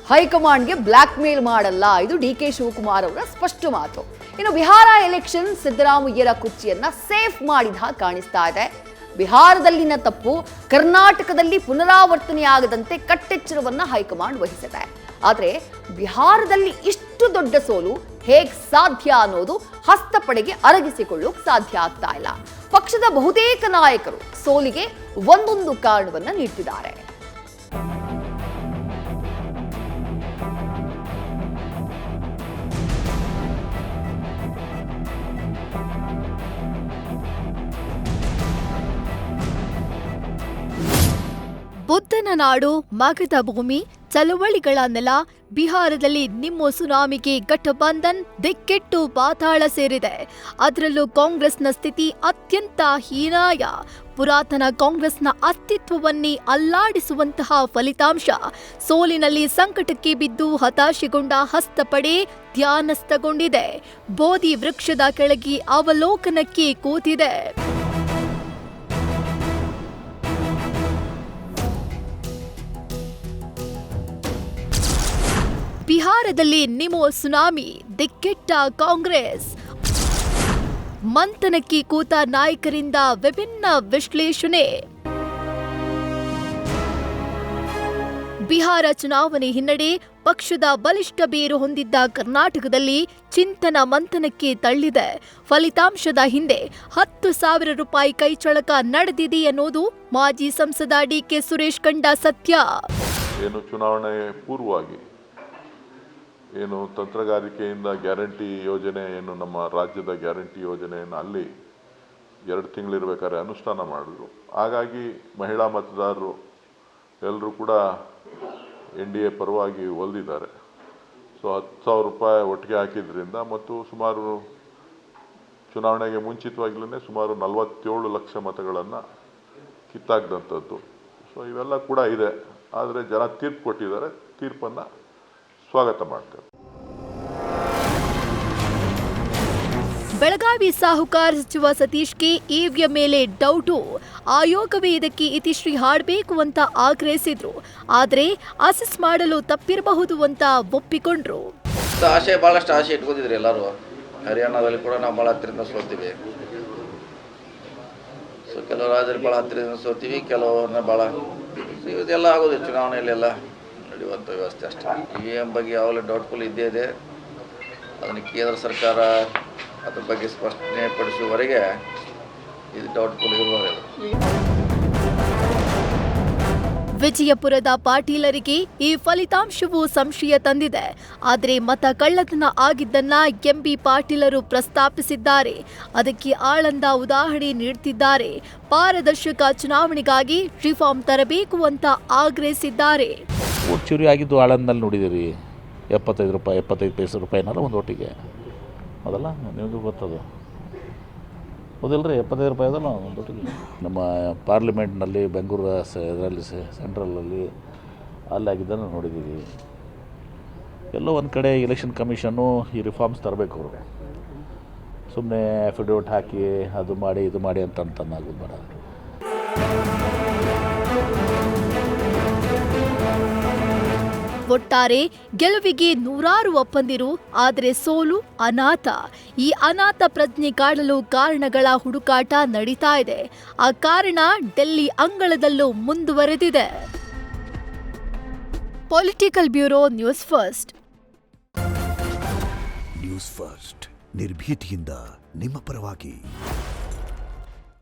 ಹೈಕಮಾಂಡ್ಗೆ black mail ಮಾಡಲ್ಲ. ಇದು ಡಿ ಕೆ ಶಿವಕುಮಾರ್ ಅವರ ಸ್ಪಷ್ಟ ಮಾತು. ಇನ್ನು ಬಿಹಾರ ಎಲೆಕ್ಷನ್ ಸಿದ್ದರಾಮಯ್ಯರ ಕುರ್ಚಿಯನ್ನ ಸೇಫ್ ಮಾಡಿದ ಹಾಗೆ ಕಾಣಿಸ್ತಾ ಇದೆ. ಬಿಹಾರದಲ್ಲಿನ ತಪ್ಪು ಕರ್ನಾಟಕದಲ್ಲಿ ಪುನರಾವರ್ತನೆಯಾಗದಂತೆ ಕಟ್ಟೆಚ್ಚರವನ್ನ ಹೈಕಮಾಂಡ್ ವಹಿಸಿದೆ. ಆದರೆ ಬಿಹಾರದಲ್ಲಿ ಇಷ್ಟು ದೊಡ್ಡ ಸೋಲು ಹೇಗೆ ಸಾಧ್ಯ ಅನ್ನೋದು ಹಸ್ತಪಡೆಗೆ ಅರಗಿಸಿಕೊಳ್ಳೋಕೆ ಸಾಧ್ಯ ಆಗ್ತಾ ಇಲ್ಲ. ಪಕ್ಷದ ಬಹುತೇಕ ನಾಯಕರು ಸೋಲಿಗೆ ಒಂದೊಂದು ಕಾರಣವನ್ನ ನೀಡ್ತಿದ್ದಾರೆ. ಬುದ್ಧನ ನಾಡು, ಮಗಧ ಭೂಮಿ, ಚಳವಳಿಗಳ ನೆಲ, ಬಿಹಾರದಲ್ಲಿ ನಿಮ್ಮ ಸುನಾಮಿಗೆ ಗಠಬಂಧನ್ ದಿಕ್ಕೆಟ್ಟು ಪಾತಾಳ ಸೇರಿದೆ. ಅದರಲ್ಲೂ ಕಾಂಗ್ರೆಸ್ನ ಸ್ಥಿತಿ ಅತ್ಯಂತ ಹೀನಾಯ. ಪುರಾತನ ಕಾಂಗ್ರೆಸ್ನ ಅಸ್ತಿತ್ವವನ್ನೇ ಅಲ್ಲಾಡಿಸುವಂತಹ ಫಲಿತಾಂಶ. ಸೋಲಿನಲ್ಲಿ ಸಂಕಟಕ್ಕೆ ಬಿದ್ದು ಹತಾಶೆಗೊಂಡ ಹಸ್ತಪಡೆ ಧ್ಯಾನಸ್ಥಗೊಂಡಿದೆ. ಬೋಧಿ ವೃಕ್ಷದ ಕೆಳಗೆ ಅವಲೋಕನಕ್ಕೆ ಕೂತಿದೆ. ಬಿಹಾರದಲ್ಲಿ ನಿಮೋ ಸುನಾಮಿ, ದಿಕ್ಕೆಟ್ಟ ಕಾಂಗ್ರೆಸ್. ಮಂಥನಕ್ಕೆ ಕೂತ ನಾಯಕರಿಂದ ವಿಭಿನ್ನ ವಿಶ್ಲೇಷಣೆ. ಬಿಹಾರ ಚುನಾವಣೆ ಹಿನ್ನಡೆ, ಪಕ್ಷದ ಬಲಿಷ್ಠ ಬೇರು ಹೊಂದಿದ್ದ ಕರ್ನಾಟಕದಲ್ಲಿ ಚಿಂತನ ಮಂಥನಕ್ಕೆ ತಳ್ಳಿದೆ. ಫಲಿತಾಂಶದ ಹಿಂದೆ 10,000 ರೂಪಾಯಿ ಕೈಚಳಕ ನಡೆದಿದೆ ಅನ್ನೋದು ಮಾಜಿ ಸಂಸದ ಡಿಕೆ ಸುರೇಶ್ ಕಂಡ ಸತ್ಯ. ಚುನಾವಣೆ ಪೂರ್ವವಾಗಿ ತಂತ್ರಗಾರಿಕೆಯಿಂದ ಗ್ಯಾರಂಟಿ ಯೋಜನೆ ನಮ್ಮ ರಾಜ್ಯದ ಗ್ಯಾರಂಟಿ ಯೋಜನೆಯನ್ನು ಅಲ್ಲಿ 2 ತಿಂಗಳಿರ್ಬೇಕಾದ್ರೆ ಅನುಷ್ಠಾನ ಮಾಡಿದ್ರು. ಹಾಗಾಗಿ ಮಹಿಳಾ ಮತದಾರರು ಎಲ್ಲರೂ ಕೂಡ NDA ಪರವಾಗಿ ಒಲ್ದಿದ್ದಾರೆ. ಸೊ 10,000 ರೂಪಾಯಿ ಒಟ್ಟಿಗೆ ಹಾಕಿದ್ರಿಂದ ಮತ್ತು ಸುಮಾರು ಚುನಾವಣೆಗೆ ಮುಂಚಿತವಾಗಲೇ ಸುಮಾರು 47 ಲಕ್ಷ ಮತಗಳನ್ನು ಕಿತ್ತಾಕ್ದಂಥದ್ದು. ಸೊ ಇವೆಲ್ಲ ಕೂಡ ಇದೆ. ಆದರೆ ಜನ ತೀರ್ಪು ಕೊಟ್ಟಿದ್ದಾರೆ. ತೀರ್ಪನ್ನು ಸ್ವಾಗತ ಮಾಡ್ತಾರೆ. ಬೆಳಗಾವಿ ಸಾಹುಕಾರ ಸಚಿವ ಸತೀಶ್ಗೆ ಇವಿಎಂ ಮೇಲೆ ಡೌಟು. ಆಯೋಗವೇ ಇದಕ್ಕೆ ಇತಿಶ್ರೀ ಹಾಡಬೇಕು ಅಂತ ಆಗ್ರಹಿಸಿದ್ರು. ಆದರೆ ಅಸೆಸ್ ಮಾಡಲು ತಪ್ಪಿರಬಹುದು ಅಂತ ಒಪ್ಪಿಕೊಂಡ್ರು. ಬಹಳಷ್ಟು ಆಸೆ ಇಟ್ಕೊಂಡಿದ್ರು ಎಲ್ಲರೂ. ಹರಿಯಾಣದಲ್ಲಿ ಕೂಡ ನಾವು ಭಾಳ ಹತ್ತಿರದಿಂದ ಸೋಲ್ತೀವಿ. ಸೊ ಕೆಲವು ರಾಜ್ಯದಲ್ಲಿ ಭಾಳ ಹತ್ತಿರದಿಂದ ಸೋಲ್ತೀವಿ, ಕೆಲವನ್ನ ಭಾಳ ಇದೆಲ್ಲ ಆಗೋದು ಚುನಾವಣೆಯಲ್ಲೆಲ್ಲ ನಡೆಯುವಂಥ ವ್ಯವಸ್ಥೆ ಅಷ್ಟೇ. ಇವಿಎಂ ಬಗ್ಗೆ ಯಾವಾಗಲೂ ಡೌಟ್ಫುಲ್ ಇದ್ದೇ ಇದೆ. ಅದನ್ನು ಕೇಂದ್ರ ಸರ್ಕಾರ ಅದ್ರ ಬಗ್ಗೆ ಸ್ಪಷ್ಟನೆ ಪಡಿಸುವವರೆಗೆ ಇದು ಡೌಟ್ಫುಲ್ ಇರುವವರೆಗೆ. ವಿಜಯಪುರದ ಪಾಟೀಲರಿಗೆ ಈ ಫಲಿತಾಂಶವು ಸಂಶಯ ತಂದಿದೆ. ಆದರೆ ಮತ ಕಳ್ಳತನ ಆಗಿದ್ದನ್ನ ಎಂಬಿ ಪಾಟೀಲರು ಪ್ರಸ್ತಾಪಿಸಿದ್ದಾರೆ. ಅದಕ್ಕೆ ಆಳಂದ ಉದಾಹರಣೆ ನೀಡುತ್ತಿದ್ದಾರೆ. ಪಾರದರ್ಶಕ ಚುನಾವಣೆಗಾಗಿ ರಿಫಾರ್ಮ್ ತರಬೇಕು ಅಂತ ಆಗ್ರಹಿಸಿದ್ದಾರೆ. ಚುರಿ ಆಗಿದ್ದು ಆಳಂದಲ್ಲಿ ನೋಡಿದಿರಿ. 75 ಪೈಸೆ ರೂಪಾಯಿನಾರ ಒಂದು ಓಟಿಗೆ ಅದಲ್ಲ, ನಿಮಗೂ ಗೊತ್ತದು ಹೌದಿಲ್ಲ ರೀ. 75 ರೂಪಾಯಿ ಅದಲ್ಲ ಒಂದು ಓಟಿಗೆ. ನಮ್ಮ ಪಾರ್ಲಿಮೆಂಟ್ನಲ್ಲಿ ಬೆಂಗಳೂರು ಇದರಲ್ಲಿ ಸೆಂಟ್ರಲಲ್ಲಿ ಅಲ್ಲಿ ಆಗಿದ್ದನ್ನು ನೋಡಿದ್ದೀವಿ. ಎಲ್ಲೋ ಒಂದು ಕಡೆ ಎಲೆಕ್ಷನ್ ಕಮಿಷನ್ನು ಈ ರಿಫಾರ್ಮ್ಸ್ ತರಬೇಕು. ಅವರು ಸುಮ್ಮನೆ ಅಫಿಡವಿಟ್ ಹಾಕಿ ಅದು ಮಾಡಿ ಇದು ಮಾಡಿ ಅಂತನ್ನಾಗೋದು ಬೇಡ. ಒಟ್ಟಾರೆ ಗೆಲುವಿಗೆ ನೂರಾರು ಒಪ್ಪಂದಿರು, ಆದರೆ ಸೋಲು ಅನಾಥ. ಈ ಅನಾಥ ಪ್ರಜ್ಞೆ ಕಾಡಲು ಕಾರಣಗಳ ಹುಡುಕಾಟ ನಡೀತಾ ಇದೆ. ಆ ಕಾರಣ ಡೆಲ್ಲಿ ಅಂಗಳದಲ್ಲೂ ಮುಂದುವರೆದಿದೆ. Political bureau, news first. News first ನಿರ್ಭೀತಿಯಿಂದ ನಿಮ್ಮ ಪರವಾಗಿ.